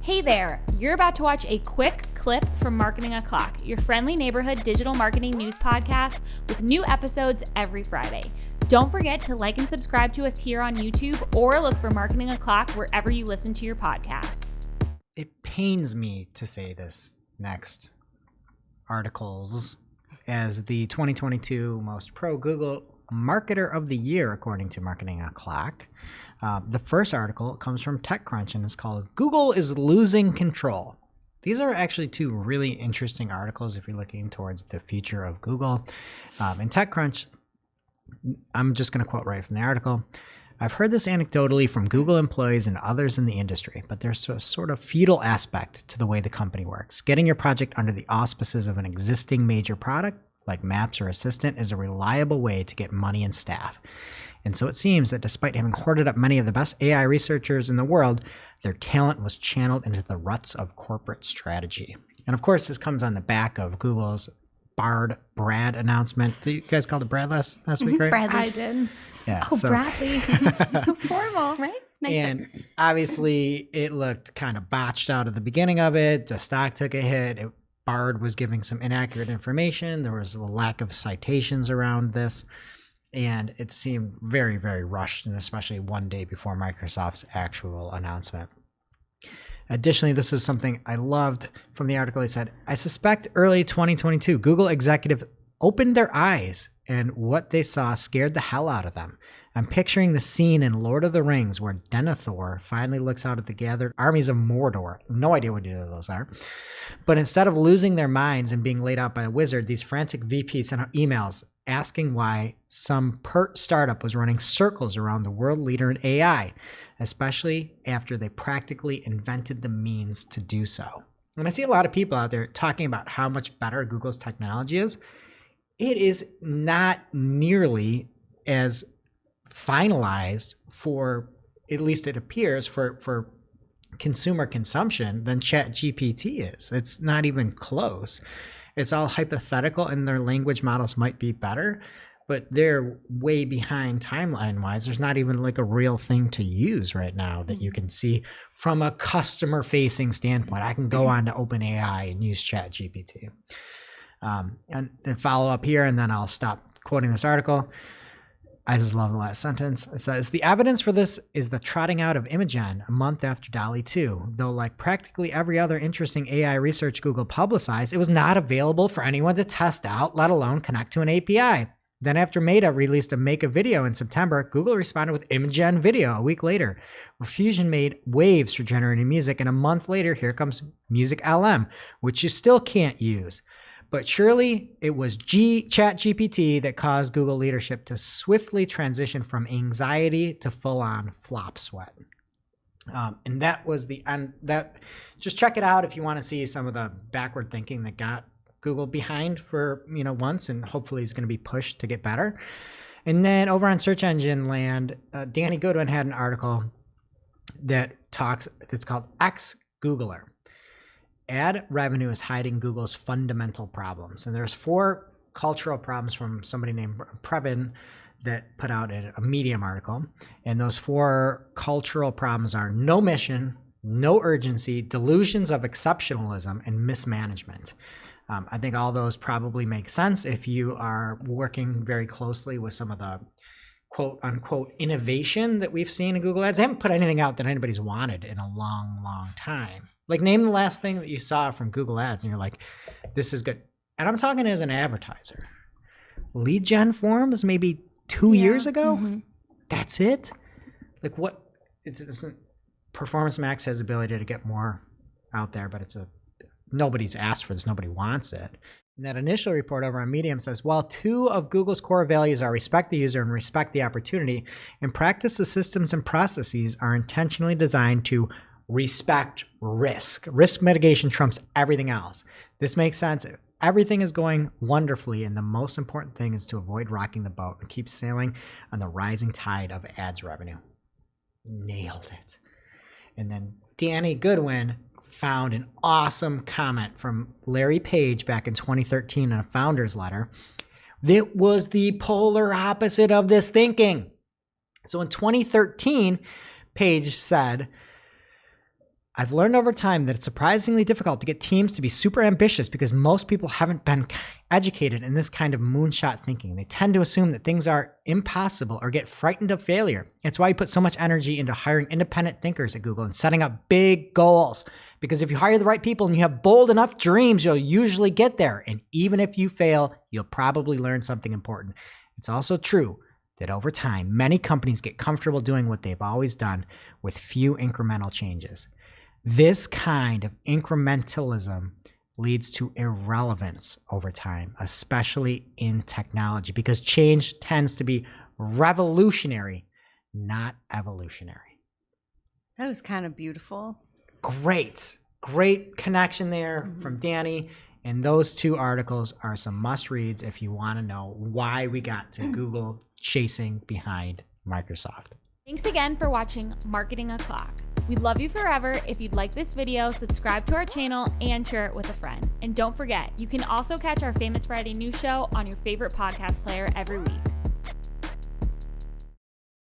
Hey there, you're about to watch a quick clip from Marketing O'Clock, your friendly neighborhood digital marketing news podcast with new episodes every Friday. Don't forget to like and subscribe to us here on YouTube or look for Marketing O'Clock wherever you listen to your podcasts. It pains me to say this next articles as the 2022 most pro Google marketer of the year, according to Marketing O'Clock. The first article comes from TechCrunch and is called Google is Losing Control. These are actually two really interesting articles if you're looking towards the future of Google. In TechCrunch, I'm just going to quote right from the article. I've heard this anecdotally from Google employees and others in the industry, but there's a sort of feudal aspect to the way the company works. Getting your project under the auspices of an existing major product, like Maps or Assistant, is a reliable way to get money and staff. And so it seems that despite having hoarded up many of the best AI researchers in the world, their talent was channeled into the ruts of corporate strategy. And of course, this comes on the back of Google's Brad announcement. You guys called it Brad last week, right? Bradley. I did. Yeah. Oh, so. Bradley. So formal, right? Nice. And obviously, it looked kind of botched out at the beginning of it. The stock took a hit. Bard was giving some inaccurate information. There was a lack of citations around this. And it seemed very, very rushed, and especially one day before Microsoft's actual announcement. Additionally, this is something I loved from the article. He said, I suspect early 2022, Google executives opened their eyes and what they saw scared the hell out of them. I'm picturing the scene in Lord of the Rings where Denethor finally looks out at the gathered armies of Mordor. No idea what either of those are. But instead of losing their minds and being laid out by a wizard, these frantic VPs sent out emails asking why some pert startup was running circles around the world leader in AI, especially after they practically invented the means to do so. And I see a lot of people out there talking about how much better Google's technology is. It is not nearly as finalized for, at least it appears, for consumer consumption than ChatGPT is. It's not even close. It's all hypothetical, and their language models might be better, but they're way behind timeline-wise. There's not even like a real thing to use right now that you can see from a customer-facing standpoint. I can go on to OpenAI and use ChatGPT. And then follow up here, and then I'll stop quoting this article. I just love the last sentence. It says, the evidence for this is the trotting out of Imagen a month after DALL-E 2. Though like practically every other interesting AI research Google publicized, it was not available for anyone to test out, let alone connect to an API. Then after Meta released a Make a Video in September, Google responded with Imagen Video a week later, where Fusion made waves for generating music, and a month later, here comes Music LM, which you still can't use. But surely it was ChatGPT that caused Google leadership to swiftly transition from anxiety to full-on flop sweat. And that was the end. That just check it out if you want to see some of the backward thinking that got Google behind for once, and hopefully is going to be pushed to get better. And then over on search engine land, Danny Goodwin had an article that talks. It's called Ex-Googler. Ad revenue is hiding Google's fundamental problems. And there's 4 cultural problems from somebody named Previn that put out a Medium article. And those 4 cultural problems are no mission, no urgency, delusions of exceptionalism, and mismanagement. I think all those probably make sense if you are working very closely with some of the quote unquote innovation that we've seen in Google Ads. They haven't put anything out that anybody's wanted in a long, long time. Like, name the last thing that you saw from Google Ads and you're like, this is good. And I'm talking as an advertiser. Lead gen forms maybe 2 years ago. Mm-hmm. That's it. Like, what? It isn't. Performance Max has the ability to get more out there, but nobody's asked for this. Nobody wants it. And that initial report over on Medium says, while 2 of Google's core values are respect the user and respect the opportunity, in practice, the systems and processes are intentionally designed to respect risk. Risk mitigation trumps everything else. This makes sense. Everything is going wonderfully, and the most important thing is to avoid rocking the boat and keep sailing on the rising tide of ads revenue. Nailed it. And then Danny Goodwin found an awesome comment from Larry Page back in 2013 in a founder's letter that was the polar opposite of this thinking. So in 2013, Page said, I've learned over time that it's surprisingly difficult to get teams to be super ambitious because most people haven't been educated in this kind of moonshot thinking. They tend to assume that things are impossible or get frightened of failure. It's why we put so much energy into hiring independent thinkers at Google and setting up big goals. Because if you hire the right people and you have bold enough dreams, you'll usually get there. And even if you fail, you'll probably learn something important. It's also true that over time, many companies get comfortable doing what they've always done with few incremental changes. This kind of incrementalism leads to irrelevance over time, especially in technology, because change tends to be revolutionary, not evolutionary. That was kind of beautiful. Great connection there from Danny. And those two articles are some must reads if you want to know why we got to Google chasing behind Microsoft. Thanks again for watching Marketing O'Clock. We'd love you forever. If you'd like this video, subscribe to our channel and share it with a friend. And don't forget, you can also catch our Famous Friday news show on your favorite podcast player every week.